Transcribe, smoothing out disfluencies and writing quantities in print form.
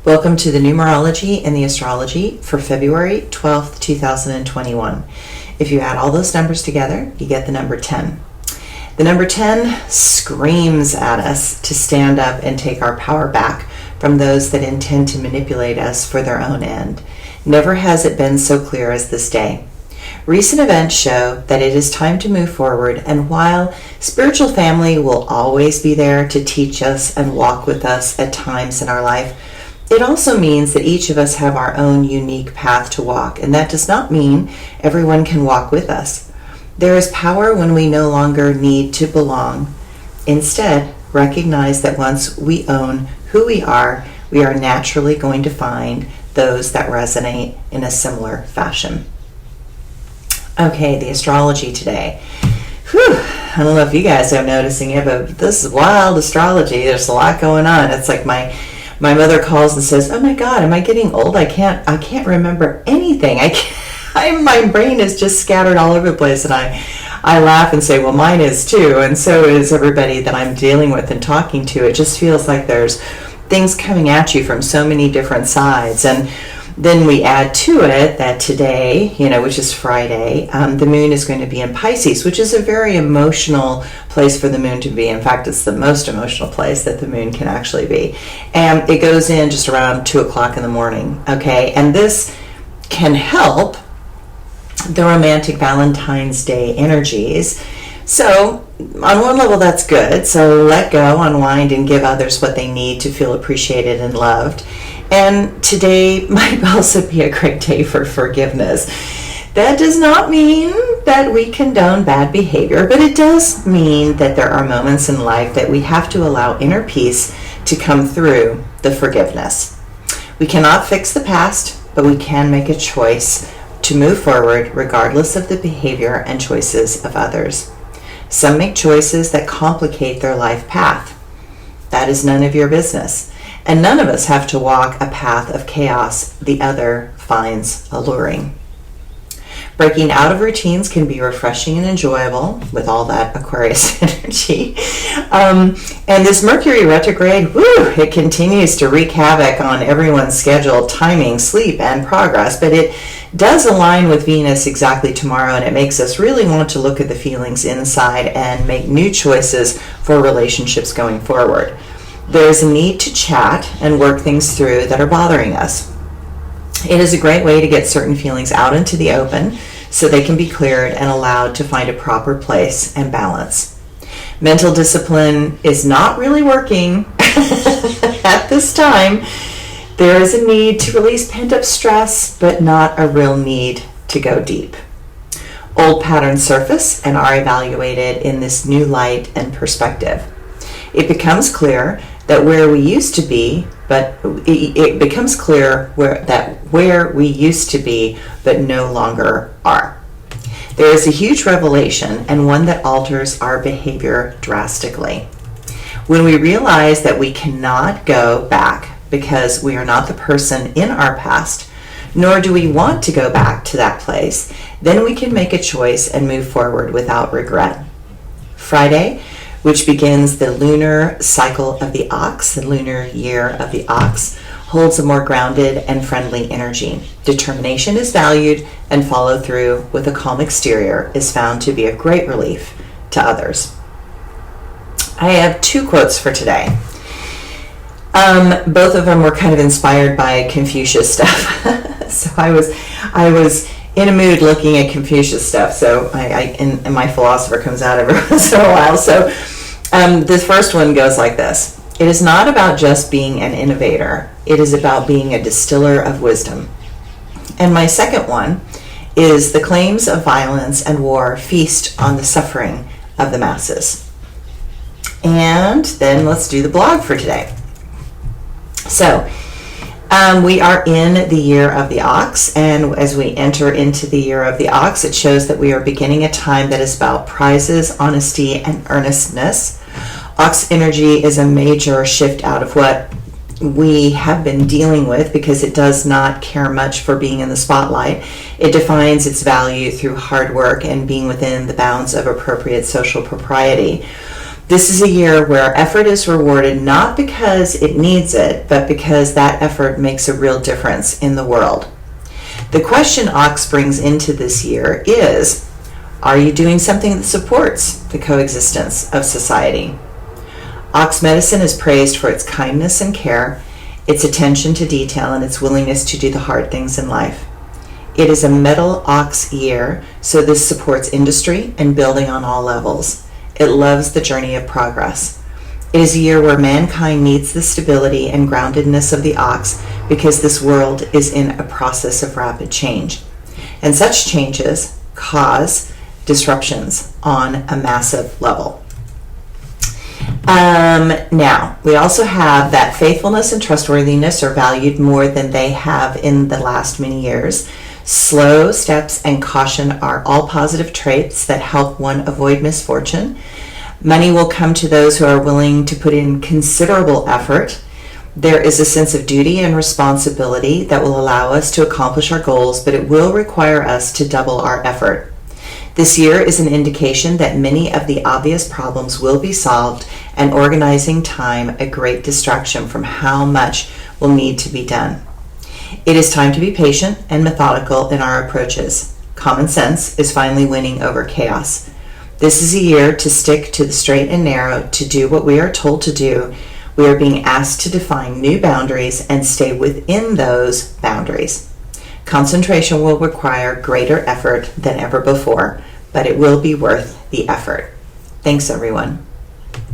Welcome to the Numerology and the Astrology for February 12th, 2021. If you add all those numbers together, you get the number 10. The number 10 screams at us to stand up and take our power back from those that intend to manipulate us for their own end. Never has it been so clear as this day. Recent events show that it is time to move forward, and while spiritual family will always be there to teach us and walk with us at times in our life, it also means that each of us have our own unique path to walk, and that does not mean everyone can walk with us. There is power when we no longer need to belong. Instead, recognize that once we own who we are naturally going to find those that resonate in a similar fashion. Okay, the astrology today. Whew, I don't know if you guys are noticing it, but this is wild astrology. There's a lot going on. It's like my mother calls and says, "Oh my God, am I getting old? I can't remember anything. My brain is just scattered all over the place." And I laugh and say, well, mine is too, and so is everybody that I'm dealing with and talking to. It just feels like there's things coming at you from so many different sides. And then we add to it that today, which is Friday, the moon is going to be in Pisces, which is a very emotional place for the moon to be. In fact, it's the most emotional place that the moon can actually be. And it goes in just around 2 o'clock in the morning, okay? And this can help the romantic Valentine's Day energies. So on one level, that's good. So let go, unwind, and give others what they need to feel appreciated and loved. And today might also be a great day for forgiveness. That does not mean that we condone bad behavior, but it does mean that there are moments in life that we have to allow inner peace to come through the forgiveness. We cannot fix the past, but we can make a choice to move forward regardless of the behavior and choices of others. Some make choices that complicate their life path. That is none of your business. And none of us have to walk a path of chaos the other finds alluring. Breaking out of routines can be refreshing and enjoyable with all that Aquarius energy. And this Mercury Retrograde, it continues to wreak havoc on everyone's schedule, timing, sleep, and progress. But it does align with Venus exactly tomorrow, and it makes us really want to look at the feelings inside and make new choices for relationships going forward. There's a need to chat and work things through that are bothering us. It is a great way to get certain feelings out into the open so they can be cleared and allowed to find a proper place and balance. Mental discipline is not really working at this time. There is a need to release pent-up stress, but not a real need to go deep. Old patterns surface and are evaluated in this new light and perspective. It becomes clear that where we used to be, but no longer are. There is a huge revelation, and one that alters our behavior drastically. When we realize that we cannot go back because we are not the person in our past, nor do we want to go back to that place, then we can make a choice and move forward without regret. Friday, which begins the lunar cycle of the ox, the lunar year of the ox, holds a more grounded and friendly energy. Determination is valued, and follow through with a calm exterior is found to be a great relief to others. I have 2 quotes for today. Both of them were kind of inspired by Confucius stuff. So I was in a mood looking at Confucius stuff, so and my philosopher comes out every once in a while. So this first one goes like this: it is not about just being an innovator, it is about being a distiller of wisdom. And my second one is: the claims of violence and war feast on the suffering of the masses. And then let's do the blog for today. So we are in the year of the ox, and as we enter into the year of the ox, it shows that we are beginning a time that is about prizes, honesty, and earnestness. Ox energy is a major shift out of what we have been dealing with because it does not care much for being in the spotlight. It defines its value through hard work and being within the bounds of appropriate social propriety. This is a year where effort is rewarded not because it needs it, but because that effort makes a real difference in the world. The question Ox brings into this year is, are you doing something that supports the coexistence of society? Ox medicine is praised for its kindness and care, its attention to detail, and its willingness to do the hard things in life. It is a metal ox year, so this supports industry and building on all levels. It loves the journey of progress. It is a year where mankind needs the stability and groundedness of the ox because this world is in a process of rapid change. And such changes cause disruptions on a massive level. Now, we also have that faithfulness and trustworthiness are valued more than they have in the last many years. Slow steps and caution are all positive traits that help one avoid misfortune. Money will come to those who are willing to put in considerable effort. There is a sense of duty and responsibility that will allow us to accomplish our goals, but it will require us to double our effort. This year is an indication that many of the obvious problems will be solved, and organizing time a great distraction from how much will need to be done. It is time to be patient and methodical in our approaches. Common sense is finally winning over chaos. This is a year to stick to the straight and narrow, to do what we are told to do. We are being asked to define new boundaries and stay within those boundaries. Concentration will require greater effort than ever before, but it will be worth the effort. Thanks, everyone.